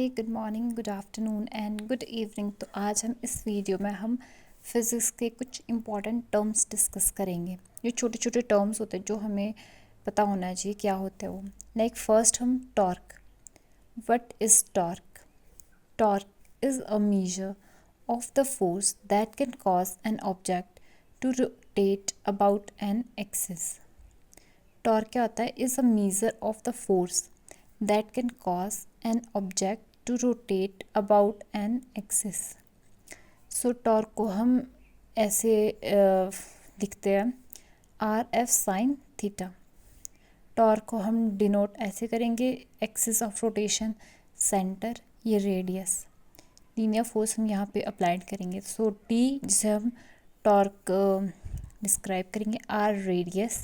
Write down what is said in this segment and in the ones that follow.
Hi, good morning, good afternoon and good evening. तो आज हम इस वीडियो में हम फिज़िक्स के कुछ इम्पॉर्टेंट टर्म्स डिस्कस करेंगे। जो छोटे छोटे टर्म्स होते हैं जो हमें पता होना चाहिए क्या होते हैं वो। लाइक फर्स्ट हम torque. What is torque? Torque is a measure of the force that can cause an object to rotate about an axis. Torque क्या होता है? Is a measure of the force that can cause an object to rotate about an axis. So torque को हम ऐसे लिखते हैं R F sine theta. Torque को हम डिनोट ऐसे करेंगे, एक्सिस ऑफ रोटेशन, सेंटर, ये रेडियस। लीनियर फोर्स हम यहाँ पे अप्लाइड करेंगे। सो टी जिसे हम टॉर्क डिस्क्राइब करेंगे, R radius,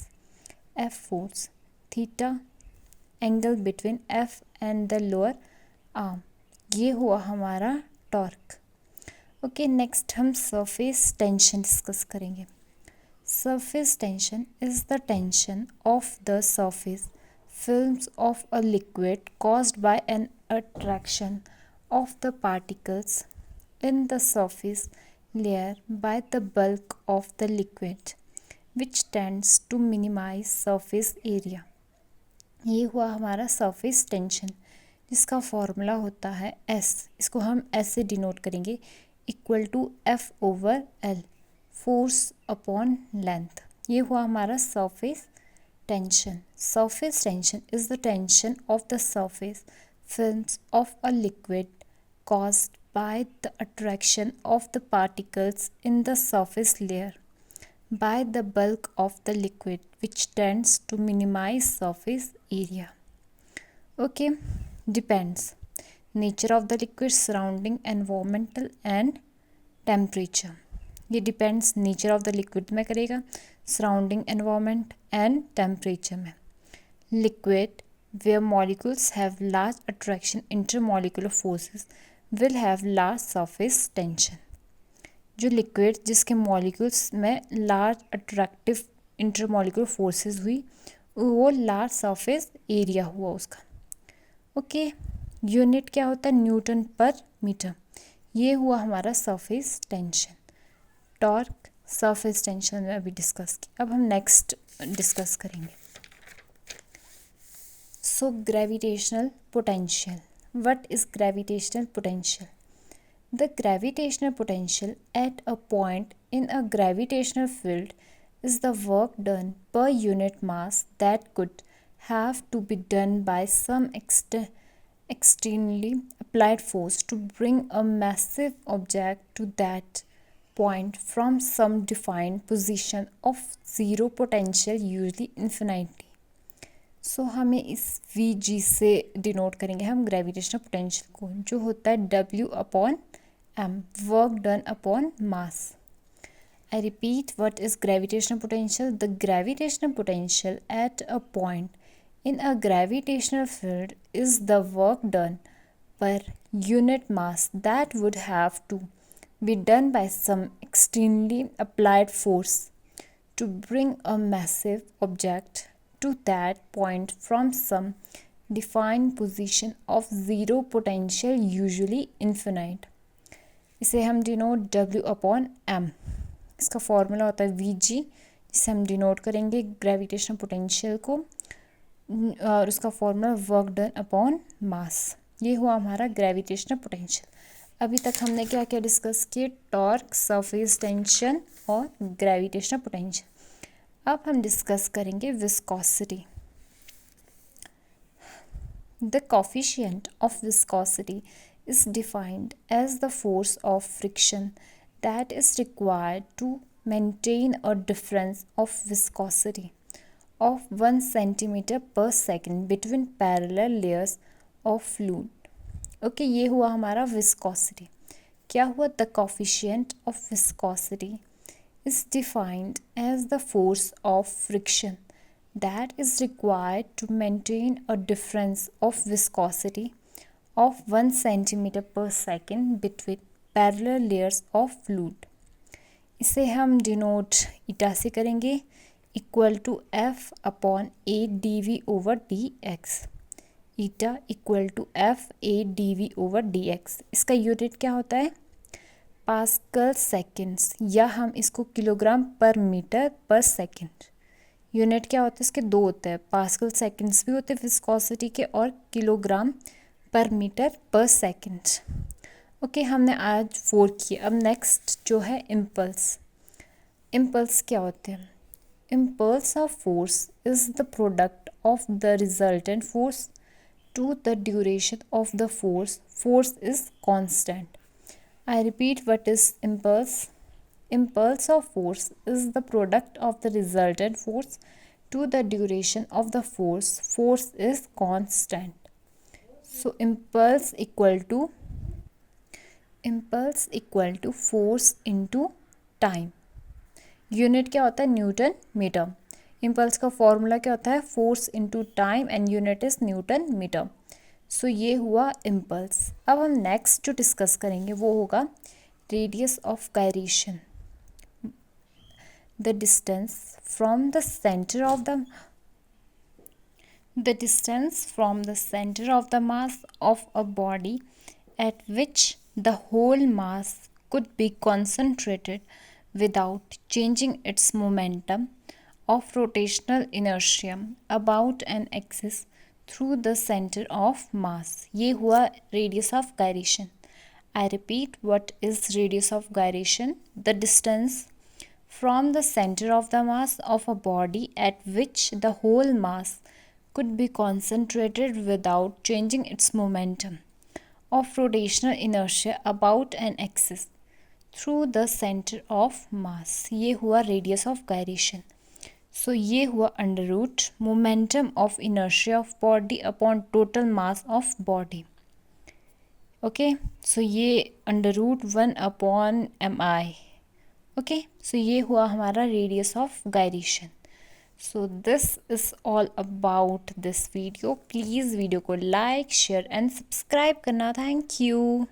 F force, theta angle between F and the lower arm. ये हुआ हमारा टॉर्क। ओके, नेक्स्ट हम सरफेस टेंशन डिस्कस करेंगे। Surface tension is the tension of the surface films of a liquid caused by an attraction of the particles in the surface layer by the bulk of the liquid which tends to minimise surface area. ये हुआ हमारा surface tension, जिसका formula होता है S. इसको हम S से denote करेंगे, equal to F over L, force upon length. ये हुआ हमारा surface tension. Surface tension is the tension of the surface films of a liquid caused by the attraction of the particles in the surface layer by the bulk of the liquid which tends to minimize surface area. Okay, depends nature of the liquid, surrounding environmental and temperature. ये depends nature of the liquid में करेगा, surrounding environment and temperature में। Liquid where molecules have large attraction intermolecular forces will have large surface tension. जो liquid जिसके molecules में large attractive intermolecular forces हुई, वो large surface area हुआ उसका। ओके, यूनिट क्या होता है? न्यूटन पर मीटर। ये हुआ हमारा surface tension. Torque surface tension में अभी डिस्कस की। अब हम नेक्स्ट डिस्कस करेंगे। So gravitational potential. What is gravitational potential? The gravitational potential at a point in a gravitational field is the work done per unit mass that could have to be done by some externally applied force to bring a massive object to that point from some defined position of zero potential, usually infinity. सो हमें इस we जी से denote करेंगे हम gravitational potential को, जो होता है W upon M, work done upon mass. I repeat, what is gravitational potential? The gravitational potential at a point in a gravitational field is the work done per unit mass that would have to be done by some extremely applied force to bring a massive object to that point from some defined position of zero potential, usually infinite. इसे हम denote W upon M। इसका formula होता है Vg, जिसे हम denote करेंगे gravitational potential को, और उसका फॉर्मूला वर्क डन अपॉन मास। ये हुआ हमारा ग्रेविटेशनल पोटेंशियल। अभी तक हमने क्या क्या डिस्कस किए? टॉर्क, सरफेस टेंशन और ग्रेविटेशनल पोटेंशियल। अब हम डिस्कस करेंगे viscosity. The coefficient of viscosity is defined as the force of friction that is required to maintain a difference of viscosity of 1 centimeter per second between parallel layers of fluid. Okay, ये हुआ हमारा viscosity. क्या हुआ? The coefficient of viscosity is defined as the force of friction that is required to maintain a difference of viscosity of 1 centimeter per second between parallel layers of fluid. इसे हम denote eta से करेंगे, equal to F upon A D V over D X. Eta equal to FA/dV/dx। इसका unit क्या होता है? Pascal seconds, या हम इसको किलोग्राम पर मीटर पर सेकेंड। यूनिट क्या होता है इसके? दो होते हैं, पास्कल सेकेंड्स भी होते हैं विस्कोसिटी के और किलोग्राम पर मीटर पर सेकेंड। ओके, हमने आज 4 किए। अब नेक्स्ट जो है इम्पल्स। इम्पल्स क्या होते हैं? Impulse of force is the product of the resultant force to the duration of the force. Force is constant. I repeat, what is impulse? Impulse of force is the product of the resultant force to the duration of the force. Force is constant. So impulse equal to force into time. Unit क्या होता है? Newton metre. Impulse का formula क्या होता है? Force into time and unit is newton metre. So ये हुआ impulse. अब हम नेक्स्ट जो डिस्कस करेंगे वो होगा radius of gyration. The distance from the centre of the mass of a body at which the whole mass could be concentrated without changing its momentum of rotational inertia about an axis through the center of mass. ये हुआ radius of gyration. I repeat, what is radius of gyration? The distance from the center of the mass of a body at which the whole mass could be concentrated without changing its momentum of rotational inertia about an axis through the center of mass. ये हुआ radius of gyration. So ये हुआ under root momentum of inertia of body upon total mass of body. Okay, so ये under root 1/mi. Okay, so ये हुआ हमारा radius of gyration. So this is all about this video. Please video को like, share and subscribe करना। Thank you.